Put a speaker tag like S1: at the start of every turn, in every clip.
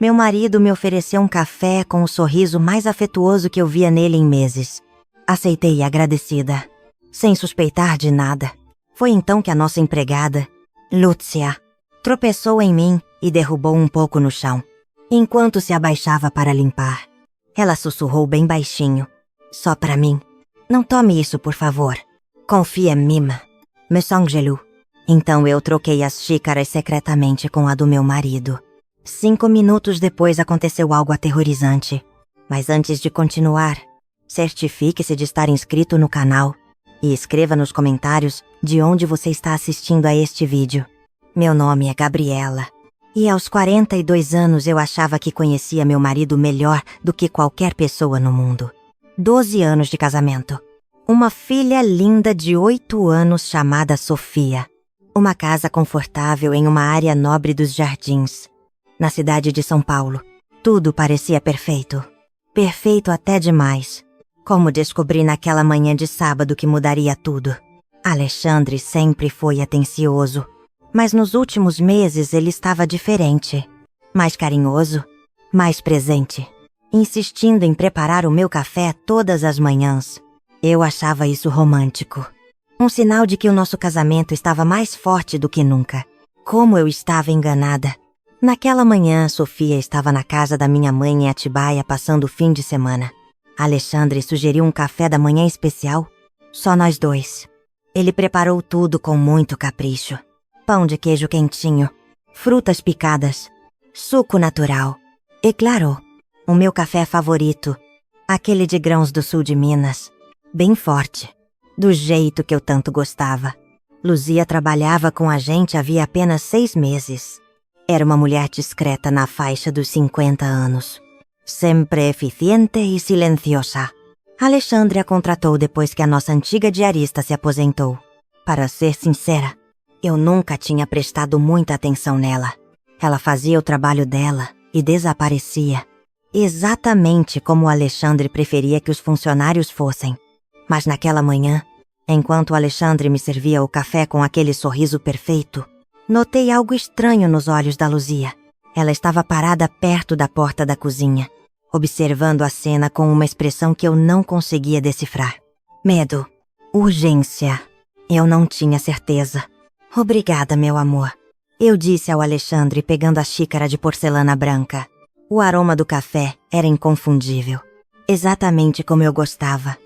S1: Meu marido me ofereceu um café com o sorriso mais afetuoso que eu via nele em meses. Aceitei agradecida, sem suspeitar de nada. Foi então que a nossa empregada, Lúcia, tropeçou em mim e derrubou um pouco no chão. Enquanto se abaixava para limpar, ela sussurrou bem baixinho, só para mim. Não tome isso, por favor. Confia em mim, Miss Angelou. Então eu troquei as xícaras secretamente com a do meu marido. 5 minutos depois aconteceu algo aterrorizante. Mas antes de continuar, certifique-se de estar inscrito no canal e escreva nos comentários de onde você está assistindo a este vídeo. Meu nome é Gabriela. E aos 42 anos eu achava que conhecia meu marido melhor do que qualquer pessoa no mundo. 12 anos de casamento. Uma filha linda de 8 anos chamada Sofia. Uma casa confortável em uma área nobre dos Jardins. Na cidade de São Paulo. Tudo parecia perfeito. Perfeito até demais. Como descobri naquela manhã de sábado que mudaria tudo. Alexandre sempre foi atencioso. Mas nos últimos meses ele estava diferente. Mais carinhoso, mais presente. Insistindo em preparar o meu café todas as manhãs. Eu achava isso romântico. Um sinal de que o nosso casamento estava mais forte do que nunca. Como eu estava enganada. Naquela manhã, Sofia estava na casa da minha mãe em Atibaia passando o fim de semana. Alexandre sugeriu um café da manhã especial. Só nós dois. Ele preparou tudo com muito capricho. Pão de queijo quentinho, frutas picadas, suco natural. E claro, o meu café favorito, aquele de grãos do sul de Minas. Bem forte, do jeito que eu tanto gostava. Luzia trabalhava com a gente havia apenas 6 meses. Era uma mulher discreta na faixa dos 50 anos. Sempre eficiente e silenciosa. Alexandre a contratou depois que a nossa antiga diarista se aposentou. Para ser sincera, eu nunca tinha prestado muita atenção nela. Ela fazia o trabalho dela e desaparecia. Exatamente como o Alexandre preferia que os funcionários fossem. Mas naquela manhã, enquanto o Alexandre me servia o café com aquele sorriso perfeito, notei algo estranho nos olhos da Luzia. Ela estava parada perto da porta da cozinha, observando a cena com uma expressão que eu não conseguia decifrar. Medo. Urgência. Eu não tinha certeza. Obrigada, meu amor. Eu disse ao Alexandre pegando a xícara de porcelana branca. O aroma do café era inconfundível. Exatamente como eu gostava.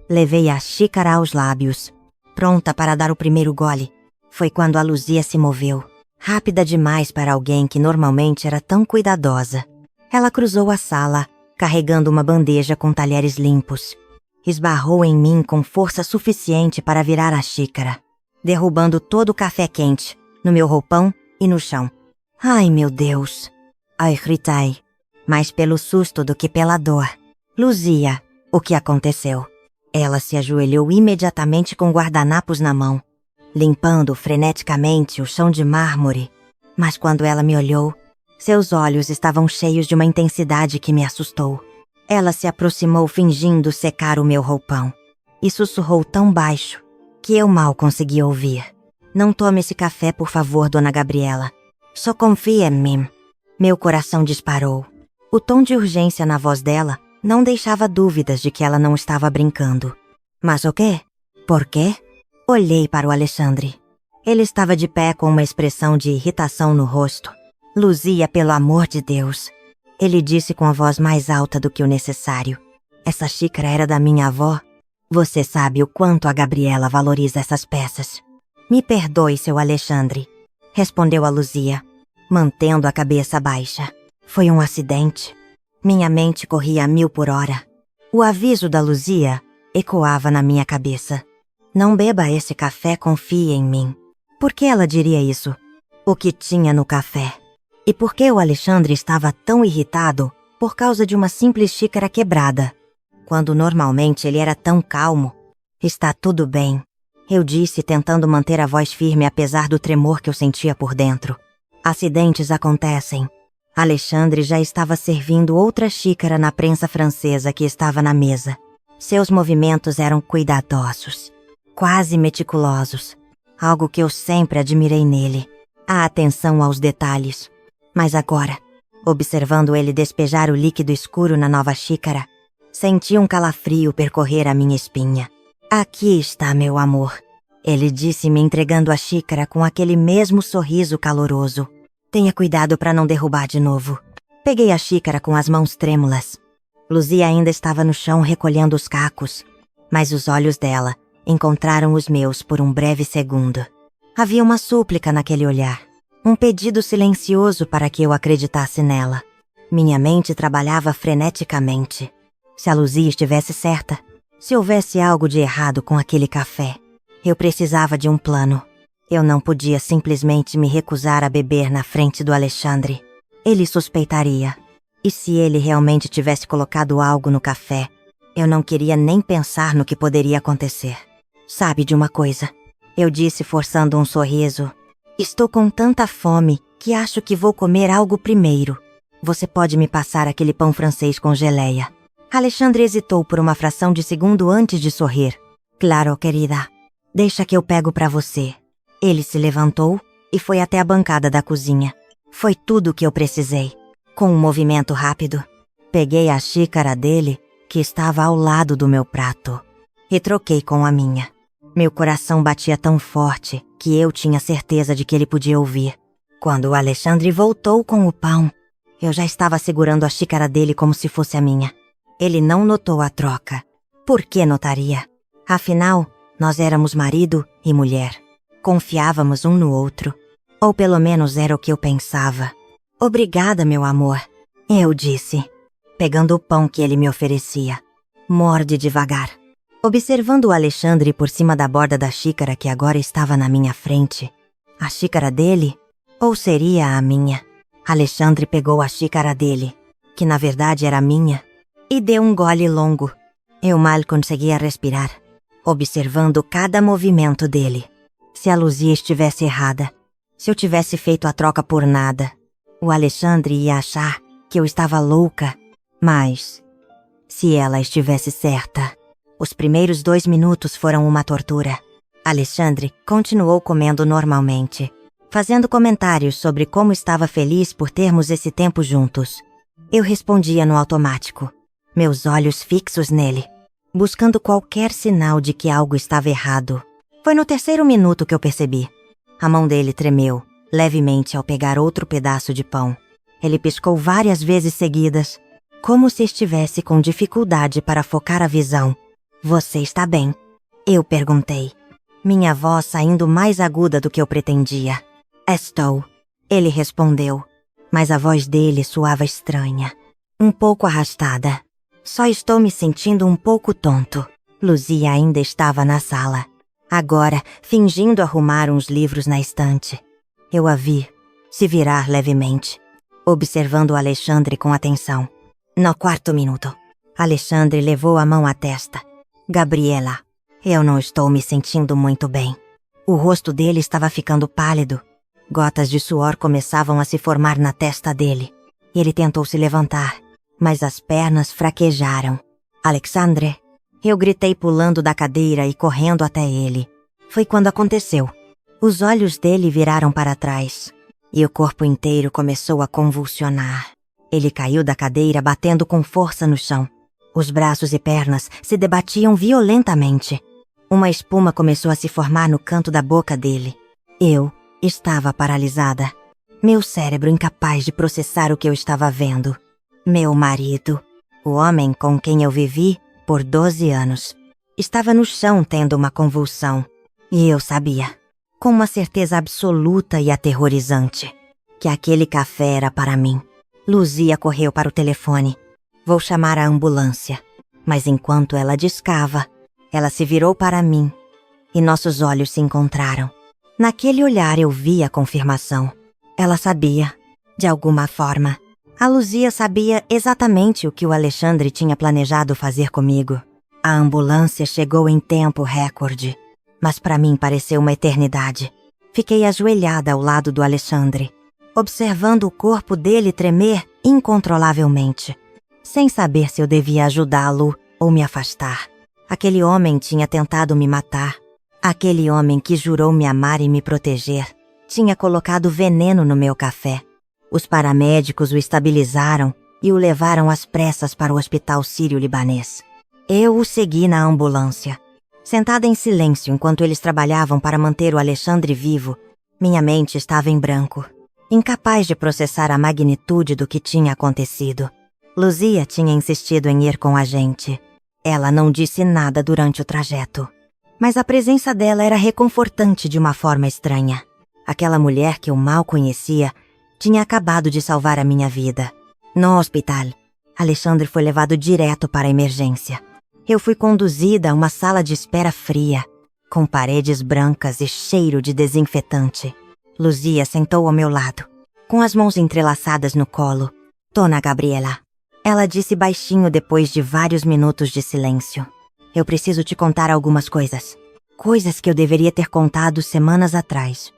S1: Levei a xícara aos lábios. Pronta para dar o primeiro gole. Foi quando a Luzia se moveu. Rápida demais para alguém que normalmente era tão cuidadosa. Ela cruzou a sala, carregando uma bandeja com talheres limpos. Esbarrou em mim com força suficiente para virar a xícara, derrubando todo o café quente, no meu roupão e no chão. Ai, meu Deus! Ai, gritei, mais pelo susto do que pela dor. Luzia, o que aconteceu? Ela se ajoelhou imediatamente com guardanapos na mão, limpando freneticamente o chão de mármore. Mas quando ela me olhou, seus olhos estavam cheios de uma intensidade que me assustou. Ela se aproximou fingindo secar o meu roupão e sussurrou tão baixo que eu mal consegui ouvir. Não tome esse café, por favor, dona Gabriela. Só confie em mim. Meu coração disparou. O tom de urgência na voz dela não deixava dúvidas de que ela não estava brincando. Mas o quê? Por quê? Olhei para o Alexandre. Ele estava de pé com uma expressão de irritação no rosto. Luzia, pelo amor de Deus. Ele disse com a voz mais alta do que o necessário. Essa xícara era da minha avó. Você sabe o quanto a Gabriela valoriza essas peças. Me perdoe, seu Alexandre, respondeu a Luzia, mantendo a cabeça baixa. Foi um acidente. Minha mente corria a 1000 por hora. O aviso da Luzia ecoava na minha cabeça. Não beba esse café, confie em mim. Por que ela diria isso? O que tinha no café? E por que o Alexandre estava tão irritado por causa de uma simples xícara quebrada, quando normalmente ele era tão calmo? Está tudo bem, eu disse, tentando manter a voz firme apesar do tremor que eu sentia por dentro. Acidentes acontecem. Alexandre já estava servindo outra xícara na prensa francesa que estava na mesa. Seus movimentos eram cuidadosos, quase meticulosos, algo que eu sempre admirei nele, a atenção aos detalhes. Mas agora, Observando ele despejar o líquido escuro na nova xícara, senti um calafrio percorrer a minha espinha. Aqui está, meu amor, ele disse, me entregando a xícara com aquele mesmo sorriso caloroso. Tenha cuidado para não derrubar de novo. Peguei a xícara com as mãos trêmulas. Luzia ainda estava no chão recolhendo os cacos, mas os olhos dela encontraram os meus por um breve segundo. Havia uma súplica naquele olhar, um pedido silencioso para que eu acreditasse nela. Minha mente trabalhava freneticamente. Se a Luzia estivesse certa, se houvesse algo de errado com aquele café, eu precisava de um plano. Eu não podia simplesmente me recusar a beber na frente do Alexandre. Ele suspeitaria. E se ele realmente tivesse colocado algo no café, eu não queria nem pensar no que poderia acontecer. Sabe de uma coisa? Eu disse forçando um sorriso. Estou com tanta fome que acho que vou comer algo primeiro. Você pode me passar aquele pão francês com geleia? Alexandre hesitou por uma fração de segundo antes de sorrir. Claro, querida. Deixa que eu pego para você. Ele se levantou e foi até a bancada da cozinha. Foi tudo o que eu precisei. Com um movimento rápido, peguei a xícara dele, que estava ao lado do meu prato, e troquei com a minha. Meu coração batia tão forte que eu tinha certeza de que ele podia ouvir. Quando o Alexandre voltou com o pão, eu já estava segurando a xícara dele como se fosse a minha. Ele não notou a troca. Por que notaria? Afinal, nós éramos marido e mulher. Confiávamos um no outro. Ou pelo menos era o que eu pensava. Obrigada, meu amor, eu disse, pegando o pão que ele me oferecia. Morde devagar. Observando o Alexandre por cima da borda da xícara que agora estava na minha frente. A xícara dele? Ou seria a minha? Alexandre pegou a xícara dele, que na verdade era minha, e deu um gole longo. Eu mal conseguia respirar, observando cada movimento dele. Se a Luzia estivesse errada, se eu tivesse feito a troca por nada, o Alexandre ia achar que eu estava louca. Mas, se ela estivesse certa, os primeiros 2 minutos foram uma tortura. Alexandre continuou comendo normalmente, fazendo comentários sobre como estava feliz por termos esse tempo juntos. Eu respondia no automático, meus olhos fixos nele, buscando qualquer sinal de que algo estava errado. Foi no 3º minuto que eu percebi. A mão dele tremeu levemente ao pegar outro pedaço de pão. Ele piscou várias vezes seguidas, como se estivesse com dificuldade para focar a visão. Você está bem? Eu perguntei, minha voz saindo mais aguda do que eu pretendia. Estou, ele respondeu, mas a voz dele soava estranha, um pouco arrastada. Só estou me sentindo um pouco tonto. Luzia ainda estava na sala, agora fingindo arrumar uns livros na estante. Eu a vi se virar levemente, observando o Alexandre com atenção. No 4º minuto, Alexandre levou a mão à testa. Gabriela, eu não estou me sentindo muito bem. O rosto dele estava ficando pálido. Gotas de suor começavam a se formar na testa dele. Ele tentou se levantar, mas as pernas fraquejaram. Alexandre, eu gritei pulando da cadeira e correndo até ele. Foi quando aconteceu. Os olhos dele viraram para trás e o corpo inteiro começou a convulsionar. Ele caiu da cadeira batendo com força no chão. Os braços e pernas se debatiam violentamente. Uma espuma começou a se formar no canto da boca dele. Eu estava paralisada. Meu cérebro incapaz de processar o que eu estava vendo. Meu marido, o homem com quem eu vivi por 12 anos, estava no chão tendo uma convulsão. E eu sabia, com uma certeza absoluta e aterrorizante, que aquele café era para mim. Luzia correu para o telefone. Vou chamar a ambulância. Mas enquanto ela discava, ela se virou para mim e nossos olhos se encontraram. Naquele olhar eu vi a confirmação. Ela sabia, de alguma forma. A Luzia sabia exatamente o que o Alexandre tinha planejado fazer comigo. A ambulância chegou em tempo recorde, mas para mim pareceu uma eternidade. Fiquei ajoelhada ao lado do Alexandre, observando o corpo dele tremer incontrolavelmente, sem saber se eu devia ajudá-lo ou me afastar. Aquele homem tinha tentado me matar. Aquele homem que jurou me amar e me proteger tinha colocado veneno no meu café. Os paramédicos o estabilizaram e o levaram às pressas para o hospital sírio-libanês. Eu o segui na ambulância. Sentada em silêncio enquanto eles trabalhavam para manter o Alexandre vivo, minha mente estava em branco, incapaz de processar a magnitude do que tinha acontecido. Luzia tinha insistido em ir com a gente. Ela não disse nada durante o trajeto, mas a presença dela era reconfortante de uma forma estranha. Aquela mulher que eu mal conhecia tinha acabado de salvar a minha vida. No hospital, Alexandre foi levado direto para a emergência. Eu fui conduzida a uma sala de espera fria, com paredes brancas e cheiro de desinfetante. Luzia sentou ao meu lado, com as mãos entrelaçadas no colo. Dona Gabriela, ela disse baixinho depois de vários minutos de silêncio. Eu preciso te contar algumas coisas. Coisas que eu deveria ter contado semanas atrás.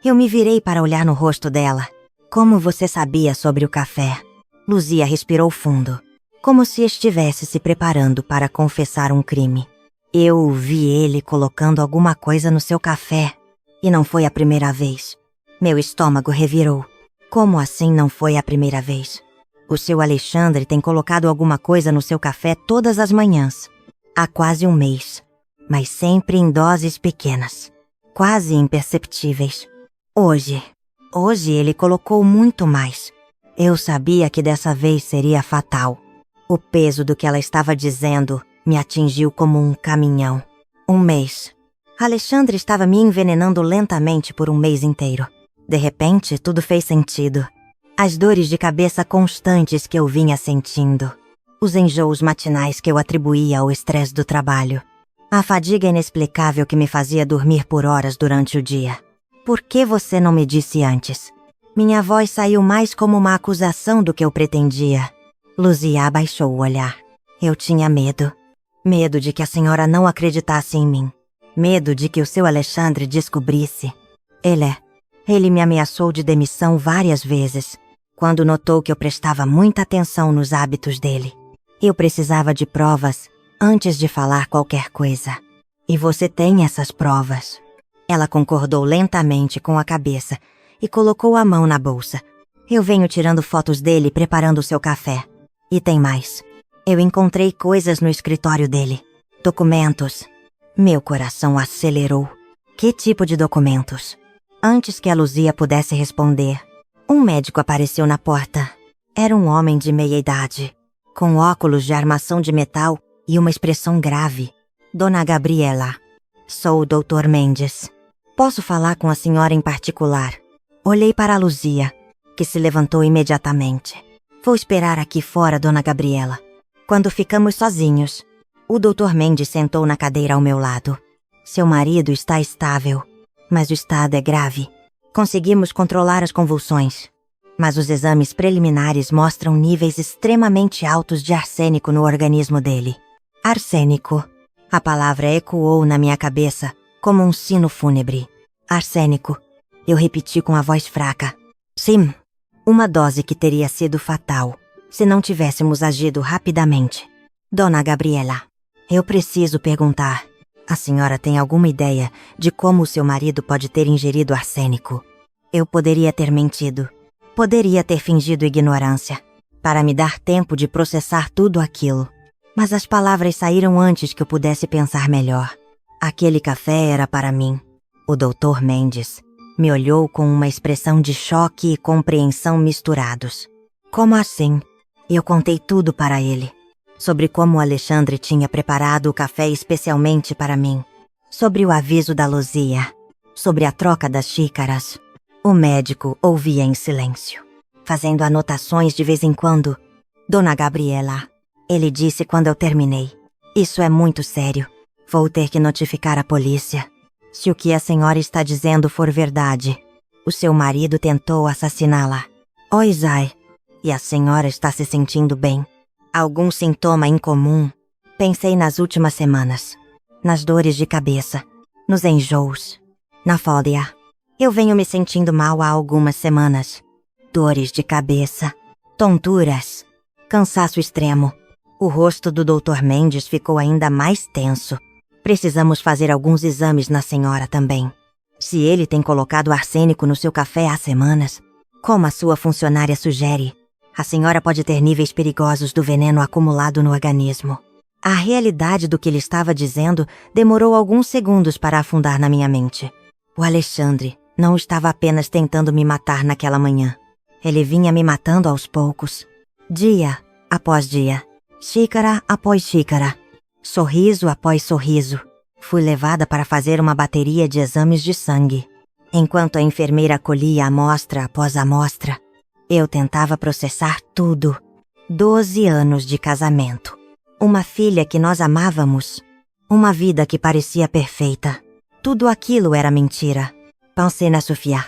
S1: Eu me virei para olhar no rosto dela. Como você sabia sobre o café? Luzia respirou fundo, como se estivesse se preparando para confessar um crime. Eu vi ele colocando alguma coisa no seu café. E não foi a primeira vez. Meu estômago revirou. Como assim não foi a primeira vez? O seu Alexandre tem colocado alguma coisa no seu café todas as manhãs. Há quase um mês. Mas sempre em doses pequenas. Quase imperceptíveis. Hoje ele colocou muito mais. Eu sabia que dessa vez seria fatal. O peso do que ela estava dizendo me atingiu como um caminhão. Um mês. Alexandre estava me envenenando lentamente por um mês inteiro. De repente, tudo fez sentido. As dores de cabeça constantes que eu vinha sentindo. Os enjoos matinais que eu atribuía ao estresse do trabalho. A fadiga inexplicável que me fazia dormir por horas durante o dia. Por que você não me disse antes? Minha voz saiu mais como uma acusação do que eu pretendia. Luzia abaixou o olhar. Eu tinha medo. Medo de que a senhora não acreditasse em mim. Medo de que o seu Alexandre descobrisse. Ele me ameaçou de demissão várias vezes, quando notou que eu prestava muita atenção nos hábitos dele. Eu precisava de provas antes de falar qualquer coisa. E você tem essas provas. Ela concordou lentamente com a cabeça e colocou a mão na bolsa. Eu venho tirando fotos dele preparando o seu café. E tem mais. Eu encontrei coisas no escritório dele. Documentos. Meu coração acelerou. Que tipo de documentos? Antes que a Luzia pudesse responder, um médico apareceu na porta. Era um homem de meia idade, com óculos de armação de metal e uma expressão grave. Dona Gabriela, sou o Dr. Mendes. Posso falar com a senhora em particular? Olhei para a Luzia, que se levantou imediatamente. Vou esperar aqui fora, Dona Gabriela. Quando ficamos sozinhos, o Dr. Mendes sentou na cadeira ao meu lado. Seu marido está estável, mas o estado é grave. Conseguimos controlar as convulsões, mas os exames preliminares mostram níveis extremamente altos de arsênico no organismo dele. Arsênico. A palavra ecoou na minha cabeça como um sino fúnebre. Arsênico. Eu repeti com a voz fraca. Sim, uma dose que teria sido fatal se não tivéssemos agido rapidamente. Dona Gabriela, eu preciso perguntar. A senhora tem alguma ideia de como o seu marido pode ter ingerido arsênico? Eu poderia ter mentido. Poderia ter fingido ignorância, para me dar tempo de processar tudo aquilo. Mas as palavras saíram antes que eu pudesse pensar melhor. Aquele café era para mim. O Dr. Mendes me olhou com uma expressão de choque e compreensão misturados. Como assim? Eu contei tudo para ele. Sobre como o Alexandre tinha preparado o café especialmente para mim. Sobre o aviso da Luzia. Sobre a troca das xícaras. O médico ouvia em silêncio, fazendo anotações de vez em quando. Dona Gabriela, ele disse quando eu terminei. Isso é muito sério. Vou ter que notificar a polícia. Se o que a senhora está dizendo for verdade, o seu marido tentou assassiná-la. Oi, Zay. E a senhora está se sentindo bem? Algum sintoma incomum? Pensei nas últimas semanas. Nas dores de cabeça. Nos enjoos. Na fólia. Eu venho me sentindo mal há algumas semanas. Dores de cabeça. Tonturas. Cansaço extremo. O rosto do Dr. Mendes ficou ainda mais tenso. Precisamos fazer alguns exames na senhora também. Se ele tem colocado arsênico no seu café há semanas, Como a sua funcionária sugere, a senhora pode ter níveis perigosos do veneno acumulado no organismo. A realidade do que ele estava dizendo demorou alguns segundos para afundar na minha mente. O Alexandre não estava apenas tentando me matar naquela manhã. Ele vinha me matando aos poucos, dia após dia, xícara após xícara, sorriso após sorriso. Fui levada para fazer uma bateria de exames de sangue. Enquanto a enfermeira colhia amostra após amostra, eu tentava processar tudo. 12 anos de casamento. Uma filha que nós amávamos. Uma vida que parecia perfeita. Tudo aquilo era mentira. Pensei na Sofia,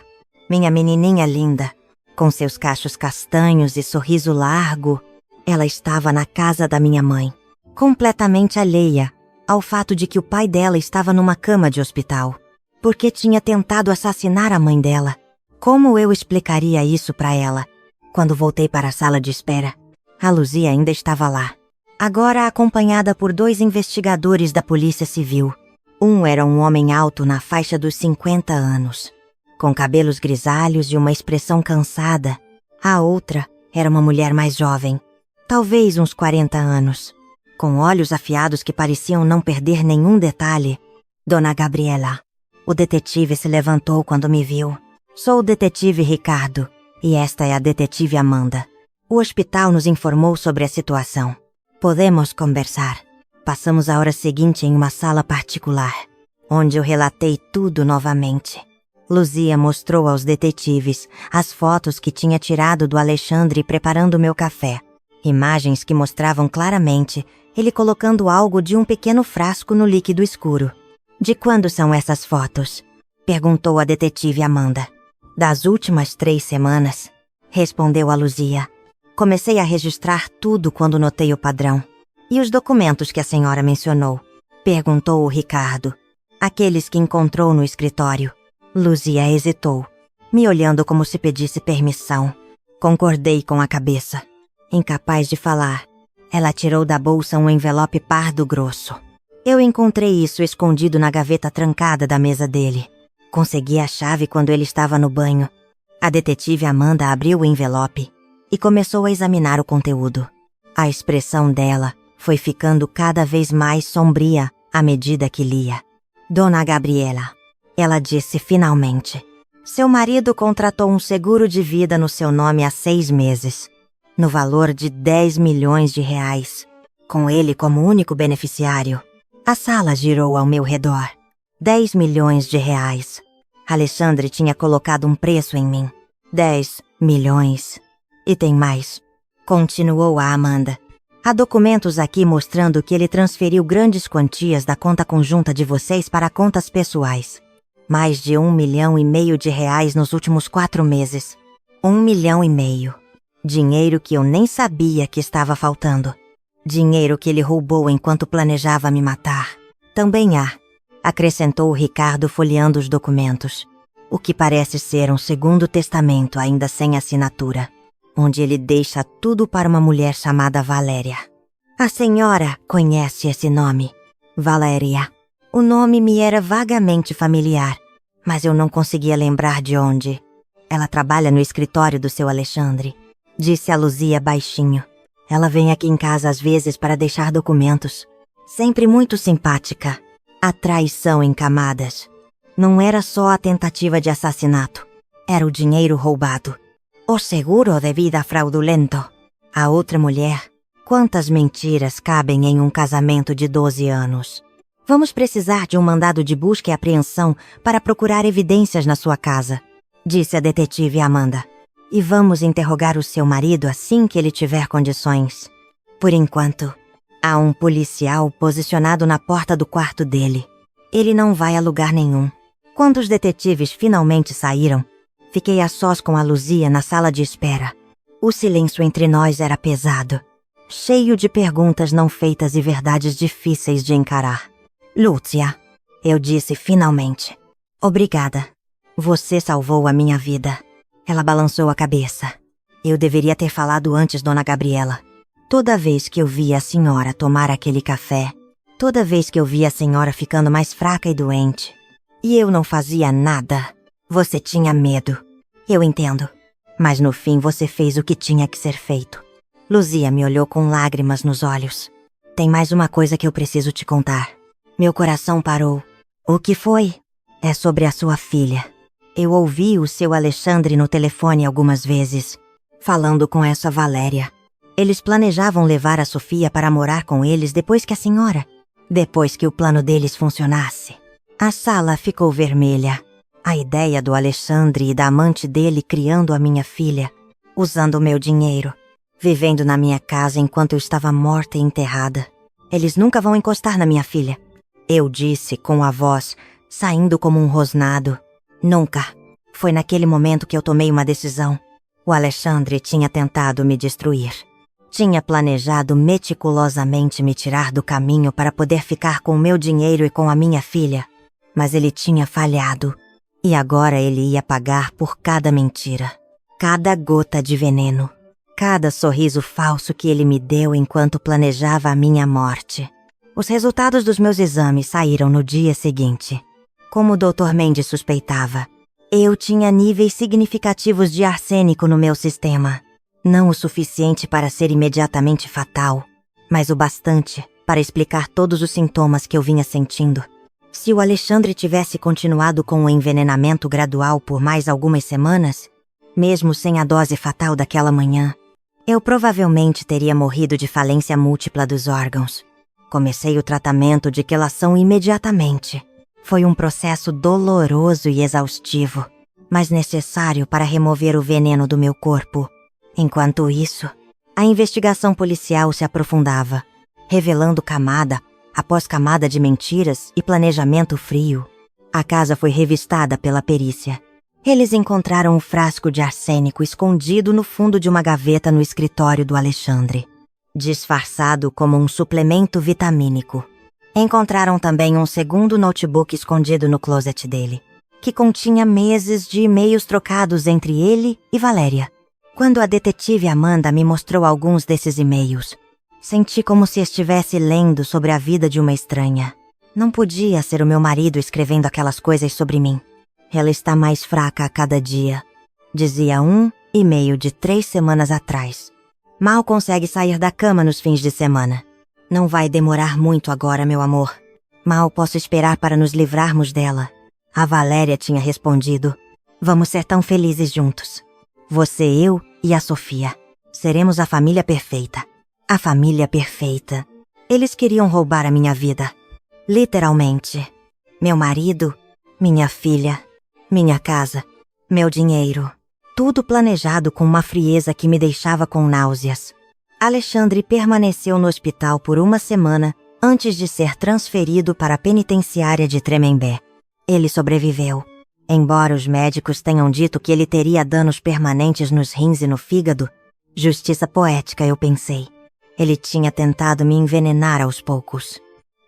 S1: minha menininha linda, com seus cachos castanhos e sorriso largo. Ela estava na casa da minha mãe, completamente alheia ao fato de que o pai dela estava numa cama de hospital, porque tinha tentado assassinar a mãe dela. Como eu explicaria isso para ela? Quando voltei para a sala de espera, a Luzia ainda estava lá, agora acompanhada por 2 investigadores da Polícia Civil. Um era um homem alto na faixa dos 50 anos, com cabelos grisalhos e uma expressão cansada. A outra era uma mulher mais jovem, talvez uns 40 anos, com olhos afiados que pareciam não perder nenhum detalhe. Dona Gabriela. O detetive se levantou quando me viu. Sou o detetive Ricardo, e esta é a detetive Amanda. O hospital nos informou sobre a situação. Podemos conversar. Passamos a hora seguinte em uma sala particular, onde eu relatei tudo novamente. Luzia mostrou aos detetives as fotos que tinha tirado do Alexandre preparando meu café. Imagens que mostravam claramente ele colocando algo de um pequeno frasco no líquido escuro. De quando são essas fotos? Perguntou a detetive Amanda. Das últimas 3 semanas, respondeu a Luzia. Comecei a registrar tudo quando notei o padrão. E os documentos que a senhora mencionou? Perguntou o Ricardo. Aqueles que encontrou no escritório. Luzia hesitou, me olhando como se pedisse permissão. Concordei com a cabeça. Incapaz de falar, ela tirou da bolsa um envelope pardo grosso. Eu encontrei isso escondido na gaveta trancada da mesa dele. Consegui a chave quando ele estava no banho. A detetive Amanda abriu o envelope e começou a examinar o conteúdo. A expressão dela foi ficando cada vez mais sombria à medida que lia. Dona Gabriela, ela disse finalmente. Seu marido contratou um seguro de vida no seu nome há 6 meses, no valor de 10 milhões de reais, com ele como único beneficiário. A sala girou ao meu redor. 10 milhões de reais. Alexandre tinha colocado um preço em mim. 10 milhões. E tem mais. Continuou a Amanda. Há documentos aqui mostrando que ele transferiu grandes quantias da conta conjunta de vocês para contas pessoais. Mais de 1,5 milhão de reais nos últimos 4 meses. 1,5 milhão. Dinheiro que eu nem sabia que estava faltando. Dinheiro que ele roubou enquanto planejava me matar. Também há, acrescentou o Ricardo folheando os documentos, o que parece ser um segundo testamento ainda sem assinatura, onde ele deixa tudo para uma mulher chamada Valéria. A senhora conhece esse nome? Valéria. O nome me era vagamente familiar, mas eu não conseguia lembrar de onde. Ela trabalha no escritório do seu Alexandre, disse a Luzia baixinho. Ela vem aqui em casa às vezes para deixar documentos. Sempre muito simpática. A traição em camadas. Não era só a tentativa de assassinato. Era o dinheiro roubado. O seguro de vida fraudulento. A outra mulher. Quantas mentiras cabem em um casamento de 12 anos? Vamos precisar de um mandado de busca e apreensão para procurar evidências na sua casa, disse a detetive Amanda. E vamos interrogar o seu marido assim que ele tiver condições. Por enquanto, há um policial posicionado na porta do quarto dele. Ele não vai a lugar nenhum. Quando os detetives finalmente saíram, fiquei a sós com a Luzia na sala de espera. O silêncio entre nós era pesado, cheio de perguntas não feitas e verdades difíceis de encarar. Lúcia, eu disse finalmente. Obrigada. Você salvou a minha vida. Ela balançou a cabeça. Eu deveria ter falado antes, Dona Gabriela. Toda vez que eu via a senhora tomar aquele café, toda vez que eu via a senhora ficando mais fraca e doente, e eu não fazia nada, você tinha medo. Eu entendo. Mas no fim você fez o que tinha que ser feito. Luzia me olhou com lágrimas nos olhos. Tem mais uma coisa que eu preciso te contar. Meu coração parou. O que foi? É sobre a sua filha. Eu ouvi o seu Alexandre no telefone algumas vezes, falando com essa Valéria. Eles planejavam levar a Sofia para morar com eles depois que o plano deles funcionasse. A sala ficou vermelha. A ideia do Alexandre e da amante dele criando a minha filha, usando o meu dinheiro, vivendo na minha casa enquanto eu estava morta e enterrada. Eles nunca vão encostar na minha filha. Eu disse com a voz, saindo como um rosnado. Nunca. Foi naquele momento que eu tomei uma decisão. O Alexandre tinha tentado me destruir. Tinha planejado meticulosamente me tirar do caminho para poder ficar com o meu dinheiro e com a minha filha. Mas ele tinha falhado. E agora ele ia pagar por cada mentira. Cada gota de veneno. Cada sorriso falso que ele me deu enquanto planejava a minha morte. Os resultados dos meus exames saíram no dia seguinte. Como o Dr. Mendes suspeitava, eu tinha níveis significativos de arsênico no meu sistema. Não o suficiente para ser imediatamente fatal, mas o bastante para explicar todos os sintomas que eu vinha sentindo. Se o Alexandre tivesse continuado com o envenenamento gradual por mais algumas semanas, mesmo sem a dose fatal daquela manhã, eu provavelmente teria morrido de falência múltipla dos órgãos. Comecei o tratamento de quelação imediatamente. Foi um processo doloroso e exaustivo, mas necessário para remover o veneno do meu corpo. Enquanto isso, a investigação policial se aprofundava, revelando camada após camada de mentiras e planejamento frio. A casa foi revistada pela perícia. Eles encontraram um frasco de arsênico escondido no fundo de uma gaveta no escritório do Alexandre, disfarçado como um suplemento vitamínico. Encontraram também um segundo notebook escondido no closet dele, que continha meses de e-mails trocados entre ele e Valéria. Quando a detetive Amanda me mostrou alguns desses e-mails, senti como se estivesse lendo sobre a vida de uma estranha. Não podia ser o meu marido escrevendo aquelas coisas sobre mim. Ela está mais fraca a cada dia, dizia um e-mail de 3 semanas atrás. Mal consegue sair da cama nos fins de semana. Não vai demorar muito agora, meu amor. Mal posso esperar para nos livrarmos dela. A Valéria tinha respondido: vamos ser tão felizes juntos. Você, eu e a Sofia. Seremos a família perfeita. A família perfeita. Eles queriam roubar a minha vida. Literalmente. Meu marido, minha filha, minha casa, meu dinheiro. Tudo planejado com uma frieza que me deixava com náuseas. Alexandre permaneceu no hospital por 1 semana antes de ser transferido para a penitenciária de Tremembé. Ele sobreviveu. Embora os médicos tenham dito que ele teria danos permanentes nos rins e no fígado, justiça poética, eu pensei. Ele tinha tentado me envenenar aos poucos.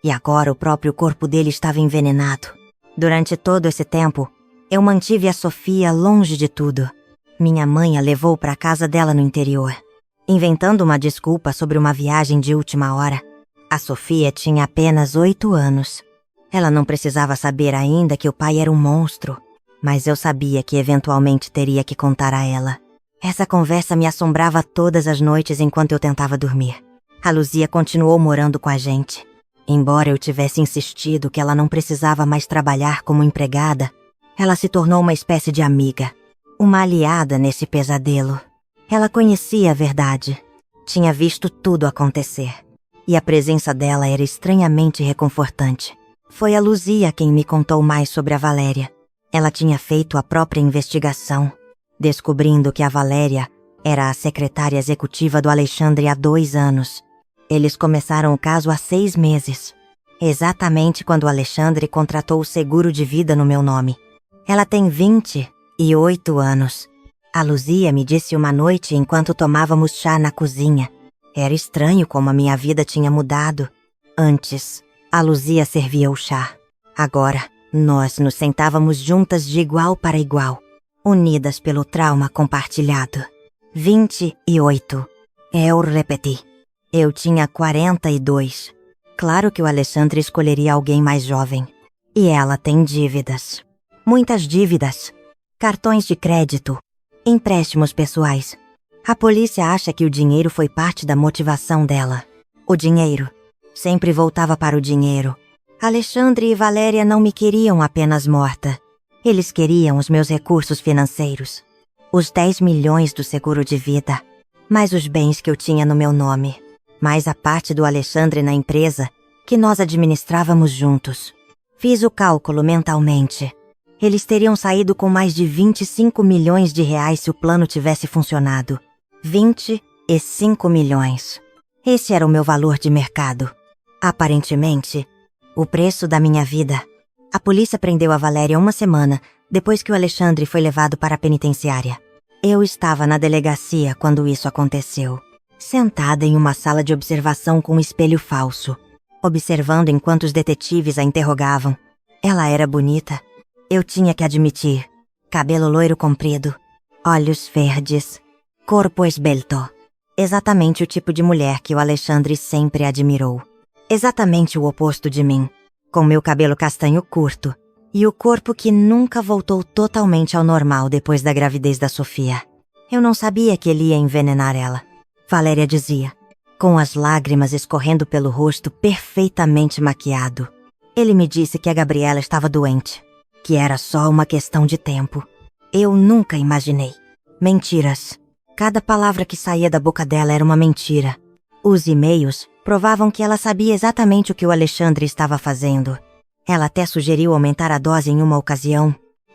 S1: E agora o próprio corpo dele estava envenenado. Durante todo esse tempo, eu mantive a Sofia longe de tudo. Minha mãe a levou para a casa dela no interior, inventando uma desculpa sobre uma viagem de última hora. A Sofia tinha apenas 8 anos. Ela não precisava saber ainda que o pai era um monstro, mas eu sabia que eventualmente teria que contar a ela. Essa conversa me assombrava todas as noites enquanto eu tentava dormir. A Luzia continuou morando com a gente. Embora eu tivesse insistido que ela não precisava mais trabalhar como empregada, ela se tornou uma espécie de amiga, uma aliada nesse pesadelo. Ela conhecia a verdade, tinha visto tudo acontecer, e a presença dela era estranhamente reconfortante. Foi a Luzia quem me contou mais sobre a Valéria. Ela tinha feito a própria investigação, descobrindo que a Valéria era a secretária executiva do Alexandre há 2 anos. Eles começaram o caso há 6 meses, exatamente quando o Alexandre contratou o seguro de vida no meu nome. Ela tem 28 anos. A Luzia me disse uma noite enquanto tomávamos chá na cozinha. Era estranho como a minha vida tinha mudado. Antes, a Luzia servia o chá. Agora, nós nos sentávamos juntas de igual para igual, unidas pelo trauma compartilhado. 28. Eu repeti. Eu tinha 42. Claro que o Alexandre escolheria alguém mais jovem. E ela tem dívidas. Muitas dívidas. Cartões de crédito, Empréstimos pessoais. A polícia acha que o dinheiro foi parte da motivação dela. O dinheiro. Sempre voltava para o dinheiro. Alexandre e Valéria não me queriam apenas morta. Eles queriam os meus recursos financeiros. Os 10 milhões do seguro de vida. Mais os bens que eu tinha no meu nome. Mais a parte do Alexandre na empresa que nós administrávamos juntos. Fiz o cálculo mentalmente. Eles teriam saído com mais de 25 milhões de reais se o plano tivesse funcionado. 25 milhões. Esse era o meu valor de mercado. Aparentemente, o preço da minha vida. A polícia prendeu a Valéria uma semana depois que o Alexandre foi levado para a penitenciária. Eu estava na delegacia quando isso aconteceu, sentada em uma sala de observação com um espelho falso, observando enquanto os detetives a interrogavam. Ela era bonita. Eu tinha que admitir. Cabelo loiro comprido, olhos verdes, corpo esbelto. Exatamente o tipo de mulher que o Alexandre sempre admirou. Exatamente o oposto de mim, com meu cabelo castanho curto e o corpo que nunca voltou totalmente ao normal depois da gravidez da Sofia. Eu não sabia que ele ia envenenar ela. Valéria dizia, com as lágrimas escorrendo pelo rosto perfeitamente maquiado. Ele me disse que a Gabriela estava doente, que era só uma questão de tempo. Eu nunca imaginei. Mentiras. Cada palavra que saía da boca dela era uma mentira. Os e-mails provavam que ela sabia exatamente o que o Alexandre estava fazendo. Ela até sugeriu aumentar a dose em uma ocasião,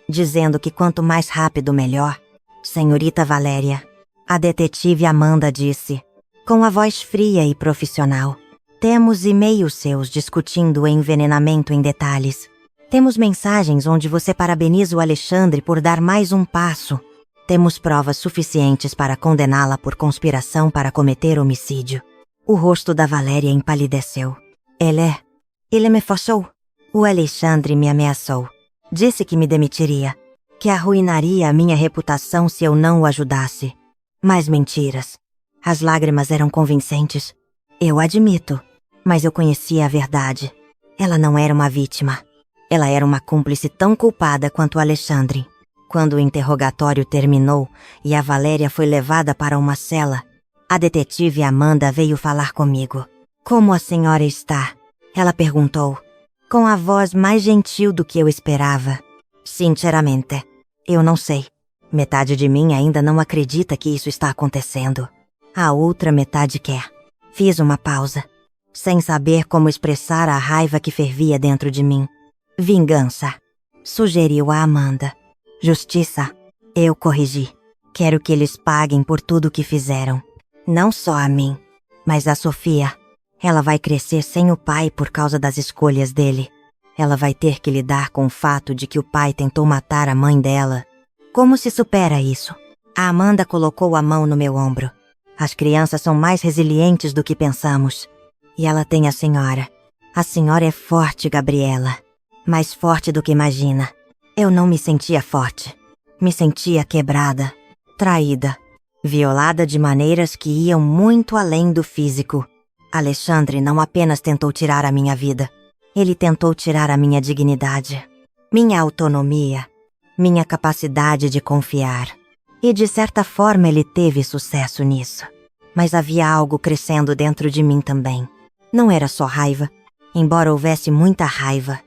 S1: dizendo que quanto mais rápido, melhor. Senhorita Valéria, a detetive Amanda disse, com a voz fria e profissional. Temos e-mails seus discutindo o envenenamento em detalhes. Temos mensagens onde você parabeniza o Alexandre por dar mais um passo. Temos provas suficientes para condená-la por conspiração para cometer homicídio. O rosto da Valéria empalideceu. Ele me forçou. O Alexandre me ameaçou. Disse que me demitiria, que arruinaria a minha reputação se eu não o ajudasse. Mas mentiras. As lágrimas eram convincentes. Eu admito, mas eu conhecia a verdade. Ela não era uma vítima. Ela era uma cúmplice tão culpada quanto o Alexandre. Quando o interrogatório terminou e a Valéria foi levada para uma cela, a detetive Amanda veio falar comigo. Como a senhora está? Ela perguntou, com a voz mais gentil do que eu esperava. Sinceramente, eu não sei. Metade de mim ainda não acredita que isso está acontecendo. A outra metade quer. Fiz uma pausa, sem saber como expressar a raiva que fervia dentro de mim. Vingança, sugeriu a Amanda. Justiça, eu corrigi. Quero que eles paguem por tudo o que fizeram. Não só a mim, mas a Sofia. Ela vai crescer sem o pai por causa das escolhas dele. Ela vai ter que lidar com o fato de que o pai tentou matar a mãe dela. Como se supera isso? A Amanda colocou a mão no meu ombro. As crianças são mais resilientes do que pensamos. E ela tem a senhora. A senhora é forte, Gabriela. Mais forte do que imagina. Eu não me sentia forte. Me sentia quebrada, traída, violada de maneiras que iam muito além do físico. Alexandre não apenas tentou tirar a minha vida. Ele tentou tirar a minha dignidade, minha autonomia, minha capacidade de confiar. E de certa forma ele teve sucesso nisso. Mas havia algo crescendo dentro de mim também. Não era só raiva, embora houvesse muita raiva.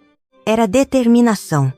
S1: Era determinação.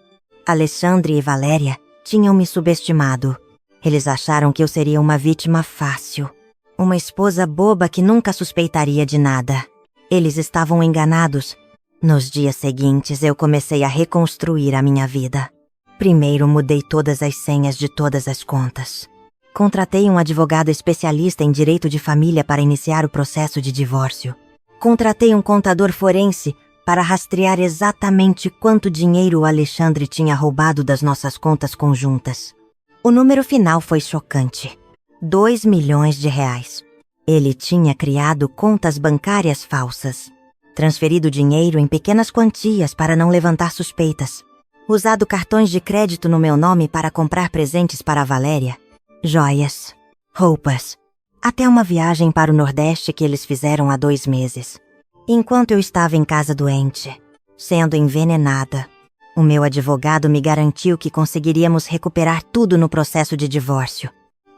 S1: Alexandre e Valéria tinham me subestimado. Eles acharam que eu seria uma vítima fácil. Uma esposa boba que nunca suspeitaria de nada. Eles estavam enganados. Nos dias seguintes, eu comecei a reconstruir a minha vida. Primeiro, mudei todas as senhas de todas as contas. Contratei um advogado especialista em direito de família para iniciar o processo de divórcio. Contratei um contador forense para rastrear exatamente quanto dinheiro o Alexandre tinha roubado das nossas contas conjuntas. O número final foi chocante. 2 milhões de reais. Ele tinha criado contas bancárias falsas, transferido dinheiro em pequenas quantias para não levantar suspeitas, usado cartões de crédito no meu nome para comprar presentes para a Valéria, joias, roupas, até uma viagem para o Nordeste que eles fizeram há 2 meses. Enquanto eu estava em casa doente, sendo envenenada, O meu advogado me garantiu que conseguiríamos recuperar tudo no processo de divórcio.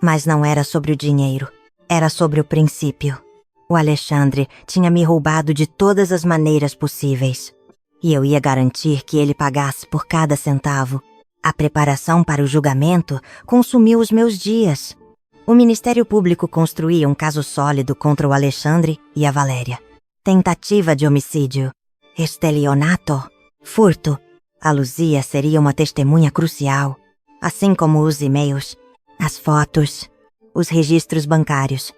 S1: Mas não era sobre o dinheiro, era sobre o princípio. O Alexandre tinha me roubado de todas as maneiras possíveis. E eu ia garantir que ele pagasse por cada centavo. A preparação para o julgamento consumiu os meus dias. O Ministério Público construía um caso sólido contra o Alexandre e a Valéria. Tentativa de homicídio, estelionato, furto. A Luzia seria uma testemunha crucial, assim como os e-mails, as fotos, os registros bancários.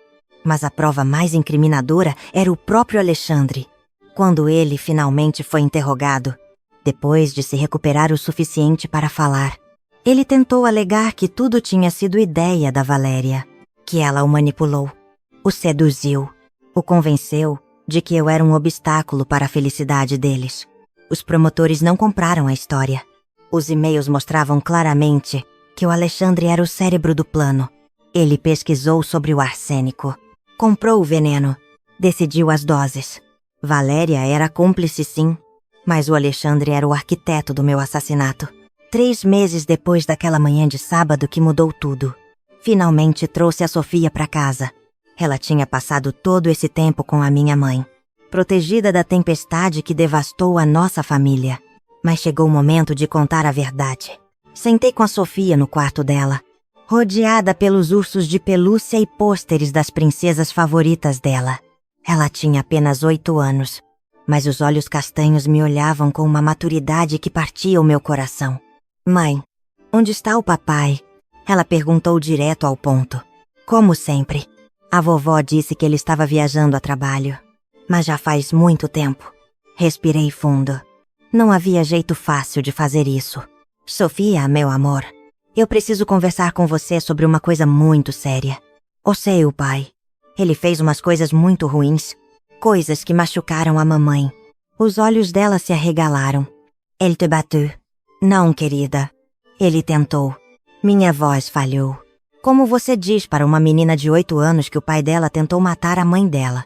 S1: Mas a prova mais incriminadora era o próprio Alexandre. Quando ele finalmente foi interrogado, depois de se recuperar o suficiente para falar, ele tentou alegar que tudo tinha sido ideia da Valéria, que ela o manipulou, o seduziu, o convenceu de que eu era um obstáculo para a felicidade deles. Os promotores não compraram a história. Os e-mails mostravam claramente que o Alexandre era o cérebro do plano. Ele pesquisou sobre o arsênico, comprou o veneno, decidiu as doses. Valéria era cúmplice, sim, mas o Alexandre era o arquiteto do meu assassinato. 3 meses depois daquela manhã de sábado que mudou tudo, finalmente trouxe a Sofia para casa. Ela tinha passado todo esse tempo com a minha mãe, protegida da tempestade que devastou a nossa família. Mas chegou o momento de contar a verdade. Sentei com a Sofia no quarto dela, rodeada pelos ursos de pelúcia e pôsteres das princesas favoritas dela. Ela tinha apenas 8 anos, mas os olhos castanhos me olhavam com uma maturidade que partia o meu coração. Mãe, onde está o papai? Ela perguntou direto ao ponto. Como sempre. A vovó disse que ele estava viajando a trabalho. Mas já faz muito tempo. Respirei fundo. Não havia jeito fácil de fazer isso. Sofia, meu amor, eu preciso conversar com você sobre uma coisa muito séria. O seu pai. Ele fez umas coisas muito ruins. Coisas que machucaram a mamãe. Os olhos dela se arregalaram. Ele te bateu? Não, querida. Ele tentou. Minha voz falhou. Como você diz para uma menina de 8 anos que o pai dela tentou matar a mãe dela?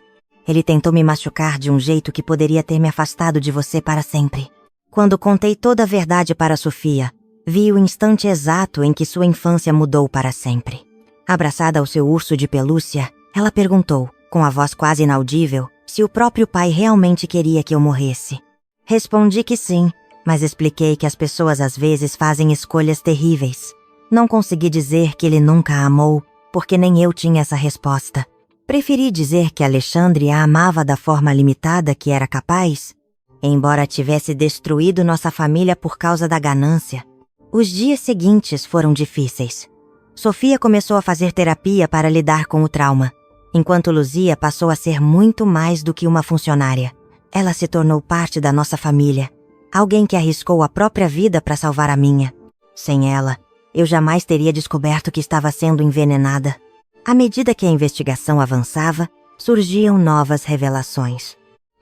S1: Ele tentou me machucar de um jeito que poderia ter me afastado de você para sempre. Quando contei toda a verdade para Sofia, vi o instante exato em que sua infância mudou para sempre. Abraçada ao seu urso de pelúcia, ela perguntou, com a voz quase inaudível, se o próprio pai realmente queria que eu morresse. Respondi que sim, mas expliquei que as pessoas às vezes fazem escolhas terríveis. Não consegui dizer que ele nunca a amou, porque nem eu tinha essa resposta. Preferi dizer que Alexandre a amava da forma limitada que era capaz, embora tivesse destruído nossa família por causa da ganância. Os dias seguintes foram difíceis. Sofia começou a fazer terapia para lidar com o trauma, enquanto Luzia passou a ser muito mais do que uma funcionária. Ela se tornou parte da nossa família, alguém que arriscou a própria vida para salvar a minha. Sem ela, eu jamais teria descoberto que estava sendo envenenada. À medida que a investigação avançava, surgiam novas revelações.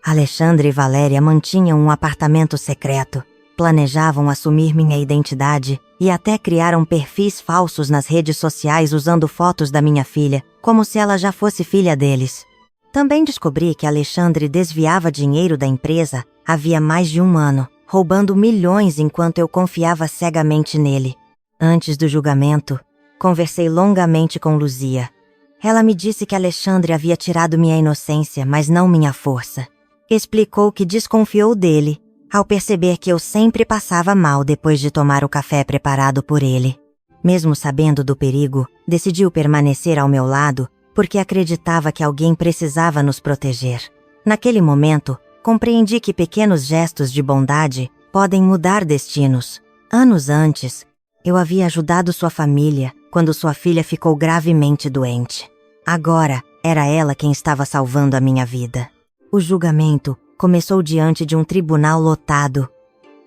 S1: Alexandre e Valéria mantinham um apartamento secreto, planejavam assumir minha identidade e até criaram perfis falsos nas redes sociais usando fotos da minha filha, como se ela já fosse filha deles. Também descobri que Alexandre desviava dinheiro da empresa havia mais de 1 ano, roubando milhões enquanto eu confiava cegamente nele. Antes do julgamento, conversei longamente com Luzia. Ela me disse que Alexandre havia tirado minha inocência, mas não minha força. Explicou que desconfiou dele, ao perceber que eu sempre passava mal depois de tomar o café preparado por ele. Mesmo sabendo do perigo, decidiu permanecer ao meu lado porque acreditava que alguém precisava nos proteger. Naquele momento, compreendi que pequenos gestos de bondade podem mudar destinos. Anos antes, eu havia ajudado sua família quando sua filha ficou gravemente doente. Agora, era ela quem estava salvando a minha vida. O julgamento começou diante de um tribunal lotado.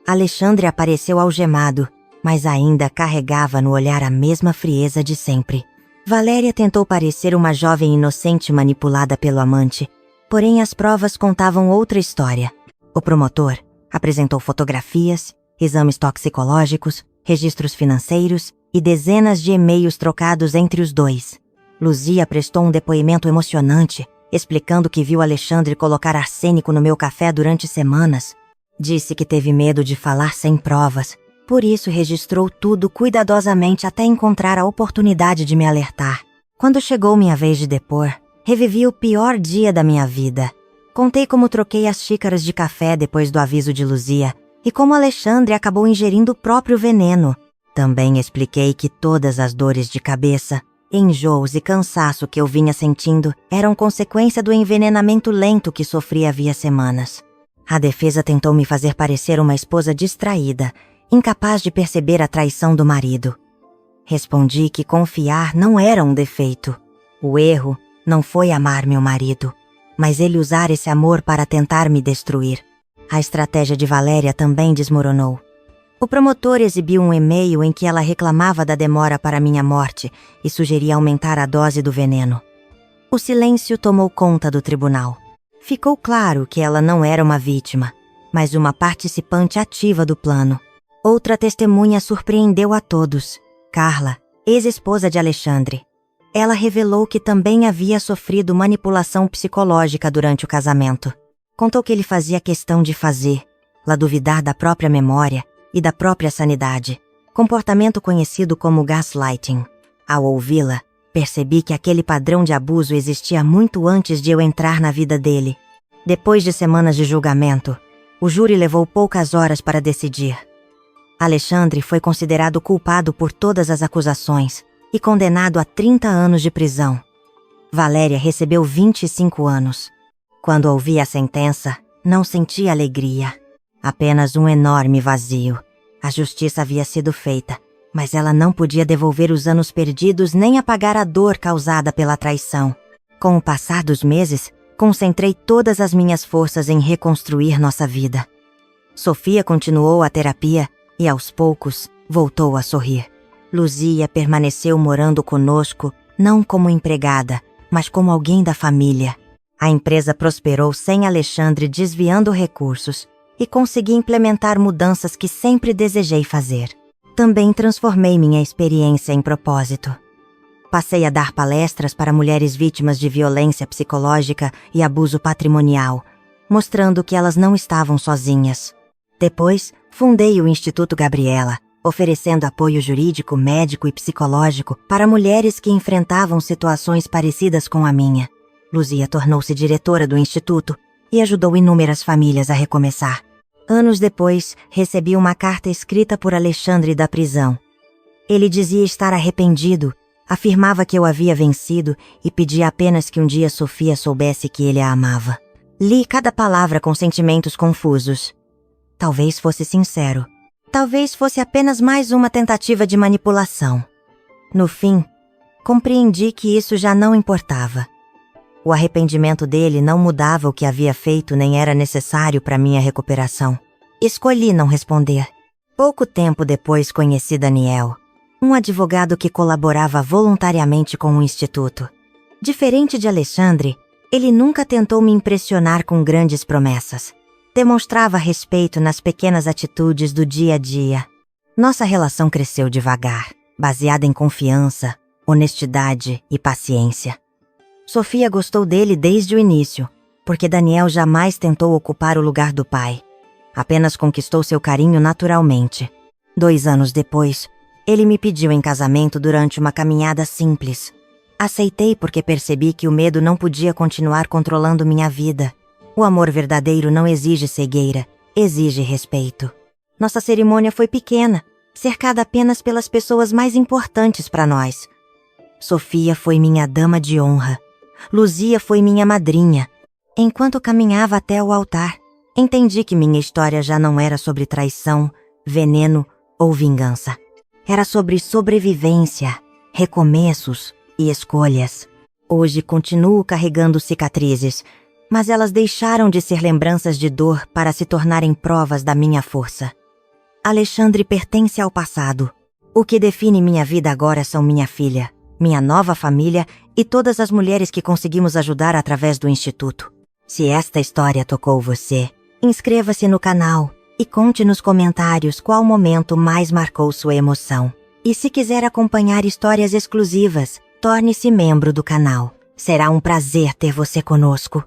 S1: Alexandre apareceu algemado, mas ainda carregava no olhar a mesma frieza de sempre. Valéria tentou parecer uma jovem inocente manipulada pelo amante, porém as provas contavam outra história. O promotor apresentou fotografias, exames toxicológicos, registros financeiros e dezenas de e-mails trocados entre os dois. Luzia prestou um depoimento emocionante, explicando que viu Alexandre colocar arsênico no meu café durante semanas. Disse que teve medo de falar sem provas, por isso registrou tudo cuidadosamente até encontrar a oportunidade de me alertar. Quando chegou minha vez de depor, revivi o pior dia da minha vida. Contei como troquei as xícaras de café depois do aviso de Luzia e como Alexandre acabou ingerindo o próprio veneno. Também expliquei que todas as dores de cabeça, enjoos e cansaço que eu vinha sentindo eram consequência do envenenamento lento que sofri havia semanas. A defesa tentou me fazer parecer uma esposa distraída, incapaz de perceber a traição do marido. Respondi que confiar não era um defeito. O erro não foi amar meu marido, mas ele usar esse amor para tentar me destruir. A estratégia de Valéria também desmoronou. O promotor exibiu um e-mail em que ela reclamava da demora para minha morte e sugeria aumentar a dose do veneno. O silêncio tomou conta do tribunal. Ficou claro que ela não era uma vítima, mas uma participante ativa do plano. Outra testemunha surpreendeu a todos. Carla, ex-esposa de Alexandre. Ela revelou que também havia sofrido manipulação psicológica durante o casamento. Contou que ele fazia questão de fazê-la duvidar da própria memória e da própria sanidade, comportamento conhecido como gaslighting. Ao ouvi-la, percebi que aquele padrão de abuso existia muito antes de eu entrar na vida dele. Depois de semanas de julgamento, o júri levou poucas horas para decidir. Alexandre foi considerado culpado por todas as acusações e condenado a 30 anos de prisão. Valéria recebeu 25 anos. Quando ouvi a sentença, não senti alegria. Apenas um enorme vazio. A justiça havia sido feita, mas ela não podia devolver os anos perdidos nem apagar a dor causada pela traição. Com o passar dos meses, concentrei todas as minhas forças em reconstruir nossa vida. Sofia continuou a terapia e, aos poucos, voltou a sorrir. Luzia permaneceu morando conosco, não como empregada, mas como alguém da família. A empresa prosperou sem Alexandre desviando recursos e consegui implementar mudanças que sempre desejei fazer. Também transformei minha experiência em propósito. Passei a dar palestras para mulheres vítimas de violência psicológica e abuso patrimonial, mostrando que elas não estavam sozinhas. Depois, fundei o Instituto Gabriela, oferecendo apoio jurídico, médico e psicológico para mulheres que enfrentavam situações parecidas com a minha. Luzia tornou-se diretora do Instituto e ajudou inúmeras famílias a recomeçar. Anos depois, recebi uma carta escrita por Alexandre da prisão. Ele dizia estar arrependido, afirmava que eu havia vencido e pedia apenas que um dia Sofia soubesse que ele a amava. Li cada palavra com sentimentos confusos. Talvez fosse sincero. Talvez fosse apenas mais uma tentativa de manipulação. No fim, compreendi que isso já não importava. O arrependimento dele não mudava o que havia feito nem era necessário para minha recuperação. Escolhi não responder. Pouco tempo depois conheci Daniel, um advogado que colaborava voluntariamente com o Instituto. Diferente de Alexandre, ele nunca tentou me impressionar com grandes promessas. Demonstrava respeito nas pequenas atitudes do dia a dia. Nossa relação cresceu devagar, baseada em confiança, honestidade e paciência. Sofia gostou dele desde o início, porque Daniel jamais tentou ocupar o lugar do pai. Apenas conquistou seu carinho naturalmente. 2 anos depois, ele me pediu em casamento durante uma caminhada simples. Aceitei porque percebi que o medo não podia continuar controlando minha vida. O amor verdadeiro não exige cegueira, exige respeito. Nossa cerimônia foi pequena, cercada apenas pelas pessoas mais importantes para nós. Sofia foi minha dama de honra. Luzia foi minha madrinha. Enquanto caminhava até o altar, entendi que minha história já não era sobre traição, veneno ou vingança. Era sobre sobrevivência, recomeços e escolhas. Hoje continuo carregando cicatrizes, mas elas deixaram de ser lembranças de dor para se tornarem provas da minha força. Alexandre pertence ao passado. O que define minha vida agora são minha filha, minha nova família e todas as mulheres que conseguimos ajudar através do Instituto. Se esta história tocou você, inscreva-se no canal e conte nos comentários qual momento mais marcou sua emoção. E se quiser acompanhar histórias exclusivas, torne-se membro do canal. Será um prazer ter você conosco.